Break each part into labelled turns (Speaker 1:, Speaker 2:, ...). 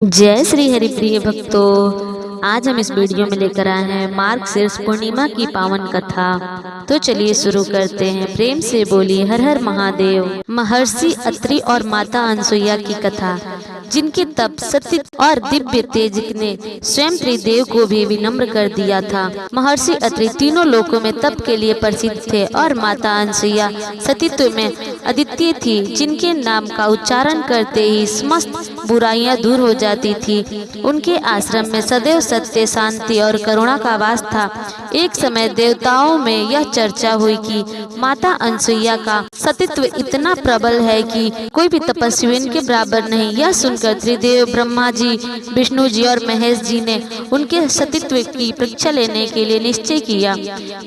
Speaker 1: जय श्री हरि प्रिय भक्तों, आज हम इस वीडियो में लेकर आए हैं मार्गशीर्ष पूर्णिमा की पावन कथा। तो चलिए शुरू करते हैं। प्रेम से बोलिए हर हर महादेव। महर्षि अत्रि और माता अनसुईया की कथा। जिनके तप सत्य और दिव्य तेज ने स्वयं त्रिदेव को भी विनम्र कर दिया था। महर्षि अत्रि तीनों लोकों में तप के लिए प्रसिद्ध थे और माता अनसुईया सतीत्व में अद्वितीय थी, जिनके नाम का उच्चारण करते ही समस्त बुराइयां दूर हो जाती थी। उनके आश्रम में सदैव सत्य, शांति और करुणा का वास था। एक समय देवताओं में यह चर्चा हुई कि माता अनसुईया का सतीत्व इतना प्रबल है कि कोई भी तपस्वी इनके बराबर नहीं। यह सुनकर त्रिदेव ब्रह्मा जी, विष्णु जी और महेश जी ने उनके सतीत्व की परीक्षा लेने के लिए निश्चय किया।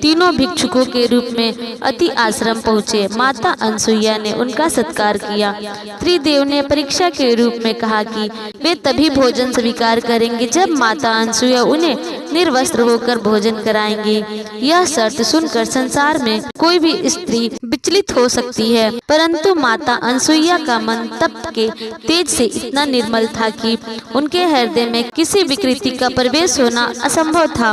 Speaker 1: तीनों भिक्षुकों के रूप में अति आश्रम पहुँचे। माता अनसुईया ने उनका सत्कार किया। त्रिदेव ने परीक्षा के रूप में कहा कि वे तभी भोजन स्वीकार करेंगे जब माता अनसुईया उन्हें निर्वस्त्र होकर भोजन कराएंगी। यह शर्त सुनकर संसार में कोई भी स्त्री विचलित हो सकती है, परंतु माता अनसुईया का मन तप के तेज से इतना निर्मल था कि उनके हृदय में किसी विकृति का प्रवेश होना असंभव था।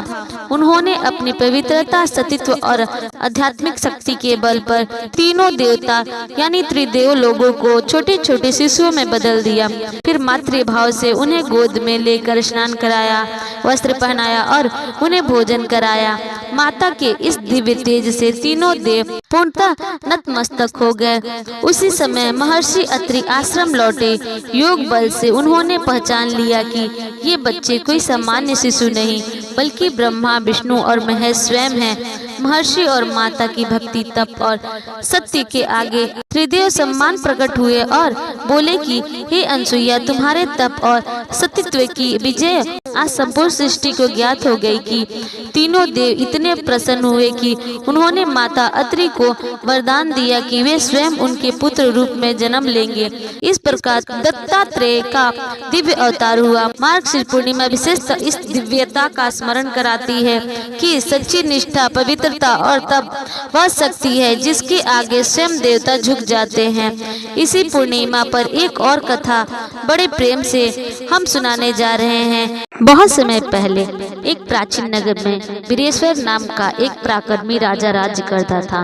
Speaker 1: उन्होंने अपनी पवित्रता, सतीत्व और आध्यात्मिक शक्ति के बल पर तीनों देवता यानी त्रिदेव लोगों को छोटे छोटे शिशुओं में बदल दिया। फिर मातृभाव से उन्हें गोद में लेकर स्नान कराया, वस्त्र पहनाया और उन्हें भोजन कराया। माता के इस दिव्य तेज से तीनों देव पूर्णतः नतमस्तक हो गए। उसी समय महर्षि अत्रि आश्रम लौटे। योग बल से उन्होंने पहचान लिया कि ये बच्चे कोई सामान्य शिशु नहीं, बल्कि ब्रह्मा, विष्णु और महेश स्वयं हैं। महर्षि और माता की भक्ति, तप और सत्य के आगे त्रिदेव सम्मान प्रकट हुए और बोले कि हे अनसुईया, तुम्हारे तप और सत्यत्व की विजय आज संपूर्ण सृष्टि को ज्ञात हो गई। कि तीनों देव इतने प्रसन्न हुए कि उन्होंने माता अत्रि को वरदान दिया कि वे स्वयं उनके पुत्र रूप में जन्म लेंगे। इस प्रकार दत्तात्रेय का दिव्य अवतार हुआ। मार्गशीर्ष पूर्णिमा विशेषतः इस दिव्यता का स्मरण कराती है कि सच्ची निष्ठा, पवित्रता और तप वह शक्ति है जिसके आगे स्वयं देवता झुक जाते हैं। इसी पूर्णिमा पर एक और कथा बड़े प्रेम से हम सुनाने जा रहे हैं। बहुत समय पहले एक प्राचीन नगर में वीरेश्वर नाम का एक पराक्रमी राजा राज्य करता था।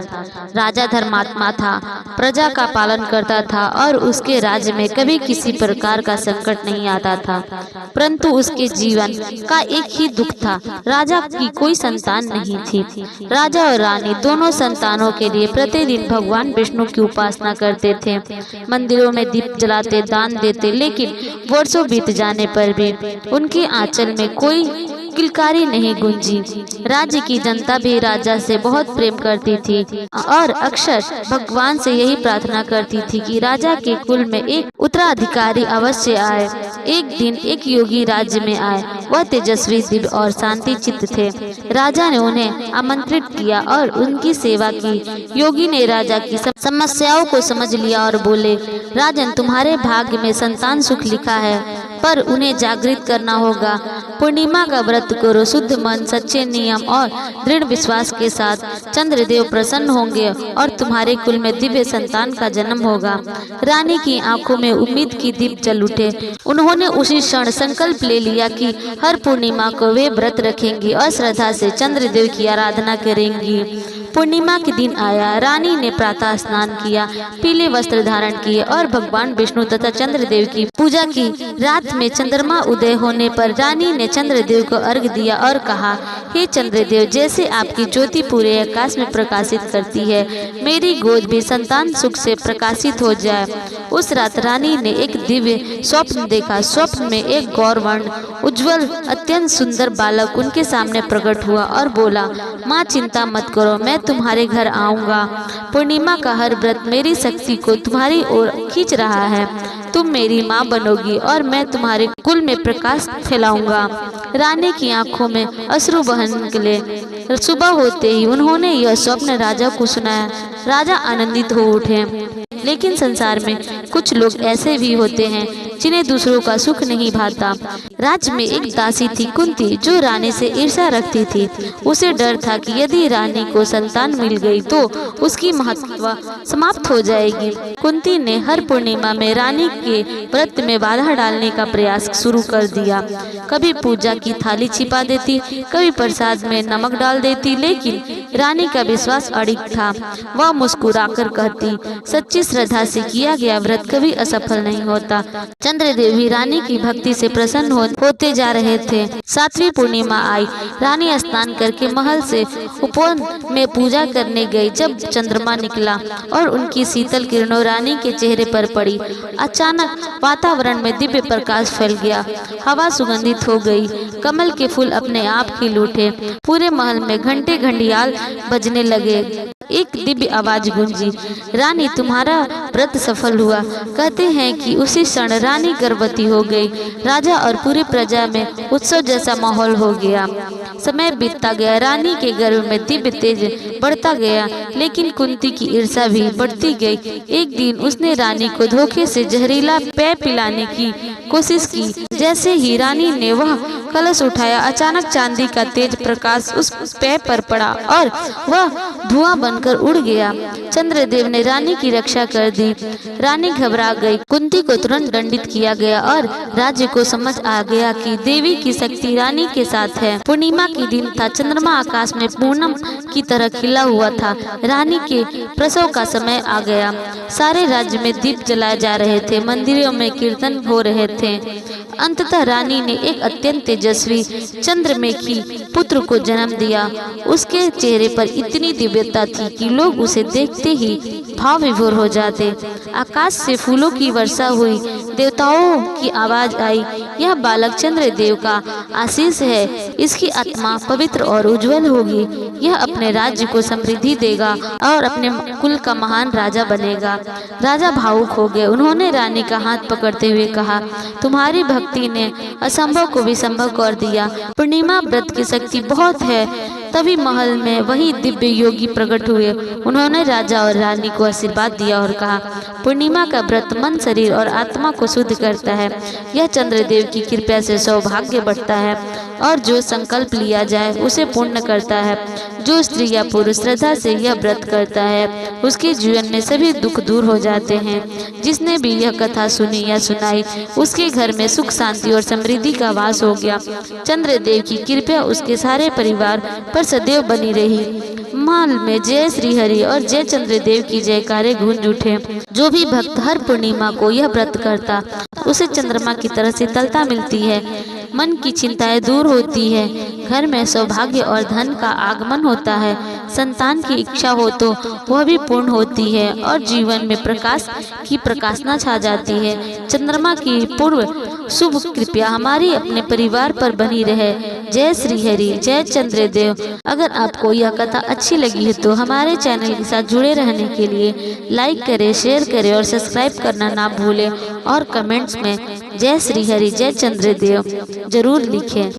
Speaker 1: राजा धर्मात्मा था, प्रजा का पालन करता था और उसके राज्य में कभी किसी प्रकार का संकट नहीं आता था। परंतु उसके जीवन का एक ही दुख था, राजा की कोई संतान नहीं थी। राजा और रानी दोनों संतानों के लिए प्रतिदिन भगवान विष्णु की उपासना करते थे, मंदिरों में दीप जलाते, दान देते, लेकिन वर्षों बीत जाने पर भी उनके आंचल में कोई किलकारी नहीं गूंजी। राज्य की जनता भी राजा से बहुत प्रेम करती थी और अक्सर भगवान से यही प्रार्थना करती थी कि राजा के कुल में एक उत्तराधिकारी अवश्य आए। एक दिन एक योगी राज्य में आए। वह तेजस्वी, दिव्य और शांति चित्त थे। राजा ने उन्हें आमंत्रित किया और उनकी सेवा की। योगी ने राजा की समस्याओं को समझ लिया और बोले, राजन, तुम्हारे भाग्य में संतान सुख लिखा है, पर उन्हें जागृत करना होगा। पूर्णिमा का व्रत करो, शुद्ध मन, सच्चे नियम और दृढ़ विश्वास के साथ चंद्रदेव प्रसन्न होंगे और तुम्हारे कुल में दिव्य संतान का जन्म होगा। रानी की आंखों में उम्मीद की दीप जल उठे। उन्होंने उसी क्षण संकल्प ले लिया कि हर पूर्णिमा को वे व्रत रखेंगी और श्रद्धा से चंद्रदेव की आराधना करेंगी। पूर्णिमा के दिन आया। रानी ने प्रातः स्नान किया, पीले वस्त्र धारण किए और भगवान विष्णु तथा चंद्रदेव की पूजा की। रात में चंद्रमा उदय होने पर रानी ने चंद्रदेव को अर्घ दिया और कहा, हे चंद्रदेव, जैसे आपकी ज्योति पूरे आकाश में प्रकाशित करती है, मेरी गोद भी संतान सुख से प्रकाशित हो जाए। उस रात रानी ने एक दिव्य स्वप्न देखा। स्वप्न में एक गौरवर्ण, उज्जवल, अत्यंत सुंदर बालक उनके सामने प्रकट हुआ और बोला, माँ चिंता मत करो, मैं तुम्हारे घर आऊंगा। पूर्णिमा का हर व्रत मेरी शक्ति को तुम्हारी ओर खींच रहा है। तुम मेरी माँ बनोगी और मैं तुम्हारे कुल में प्रकाश फैलाऊंगा। रानी की आंखों में अश्रु बहने निकले। सुबह होते ही उन्होंने यह स्वप्न राजा को सुनाया। राजा आनंदित हो उठे। लेकिन संसार में कुछ लोग ऐसे भी होते हैं जिन्हें दूसरों का सुख नहीं भाता। राज्य में एक दासी थी कुंती, जो रानी से ईर्ष्या रखती थी। उसे डर था कि यदि रानी को संतान मिल गई तो उसकी महत्ता समाप्त हो जाएगी। कुंती ने हर पूर्णिमा में रानी के व्रत में बाधा डालने का प्रयास शुरू कर दिया। कभी पूजा की थाली छिपा देती, कभी प्रसाद में नमक डाल देती, लेकिन रानी का विश्वास अड़िग था। वह मुस्कुराकर कहती, सच्ची श्रद्धा से किया गया व्रत कभी असफल नहीं होता। चंद्रदेव भी रानी की भक्ति से प्रसन्न होते जा रहे थे। 7वीं पूर्णिमा आई। रानी स्नान करके महल से उपवन में पूजा करने गई। जब चंद्रमा निकला और उनकी शीतल किरणों रानी के चेहरे पर पड़ी, अचानक वातावरण में दिव्य प्रकाश फैल गया। हवा सुगंधित हो गई, कमल के फूल अपने आप खिल उठे। पूरे महल में घंटे घंटियाल बजने लगे। एक दिव्य आवाज गूंजी, रानी तुम्हारा व्रत सफल हुआ। कहते हैं कि उसी क्षण रानी गर्भवती हो गई। राजा और पूरी प्रजा में उत्सव जैसा माहौल हो गया। समय बीतता गया, रानी के गर्भ में दिव्य तेज बढ़ता गया, लेकिन कुंती की ईर्ष्या भी बढ़ती गई। एक दिन उसने रानी को धोखे से जहरीला पेय पिलाने की कोशिश की। जैसे ही रानी ने वह कलश उठाया, अचानक चांदी का तेज प्रकाश उस पेय पर पड़ा और वह धुआं बनकर उड़ गया। चंद्रदेव ने रानी की रक्षा कर दी। रानी घबरा गई। कुंती को तुरंत दंडित किया गया और राज्य को समझ आ गया कि देवी की शक्ति रानी के साथ है। पूर्णिमा की दिन था। चंद्रमा आकाश में पूनम की तरह खिला हुआ था। रानी के प्रसव का समय आ गया। सारे राज्य में दीप जलाए जा रहे थे, मंदिरों में कीर्तन हो रहे थे। अंततः रानी ने एक अत्यंत तेजस्वी चंद्रमेखी पुत्र को जन्म दिया। उसके चेहरे पर इतनी दिव्यता थी कि लोग उसे देखते ही भाव विभोर हो जाते। आकाश से फूलों की वर्षा हुई, देवताओं की आवाज आई, यह बालक चंद्रदेव का आशीष है। इसकी आत्मा पवित्र और उज्जवल होगी। यह अपने राज्य को समृद्धि देगा और अपने कुल का महान राजा बनेगा। राजा भावुक हो गए। उन्होंने रानी का हाथ पकड़ते हुए कहा, तुम्हारी भक्ति ने असंभव को भी संभव कर दिया। पूर्णिमा व्रत की शक्ति बहुत है। तभी महल में वही दिव्य योगी प्रकट हुए। उन्होंने राजा और रानी को आशीर्वाद दिया और कहा, पूर्णिमा का व्रत मन, शरीर और आत्मा को शुद्ध करता है। यह चंद्रदेव की कृपा से सौभाग्य बढ़ता है और जो संकल्प लिया जाए उसे पूर्ण करता है। जो स्त्री या पुरुष श्रद्धा से यह व्रत करता है, उसके जीवन में सभी दुख दूर हो जाते हैं। जिसने भी यह कथा सुनी या सुनाई, उसके घर में सुख, शांति और समृद्धि का वास हो गया। चंद्रदेव की कृपा उसके सारे परिवार पर सदैव बनी रही। महल में जय श्री हरि और जय चंद्रदेव की जयकारे गूंज उठे। जो भी भक्त हर पूर्णिमा को यह व्रत करता, उसे चंद्रमा की तरह शीतलता मिलती है। मन की चिंताएं दूर होती है। घर में सौभाग्य और धन का आगमन होता है। संतान की इच्छा हो तो वह भी पूर्ण होती है और जीवन में प्रकाश की प्रकाशना छा जाती है। चंद्रमा की पूर्व शुभ कृपा हमारी अपने परिवार पर बनी रहे। जय श्री हरि, जय चंद्रदेव। अगर आपको यह कथा अच्छी लगी है तो हमारे चैनल के साथ जुड़े रहने के लिए लाइक करें, शेयर करें और सब्सक्राइब करना ना भूलें और कमेंट्स में जय श्री हरि, जय चंद्रदेव जरूर लिखें।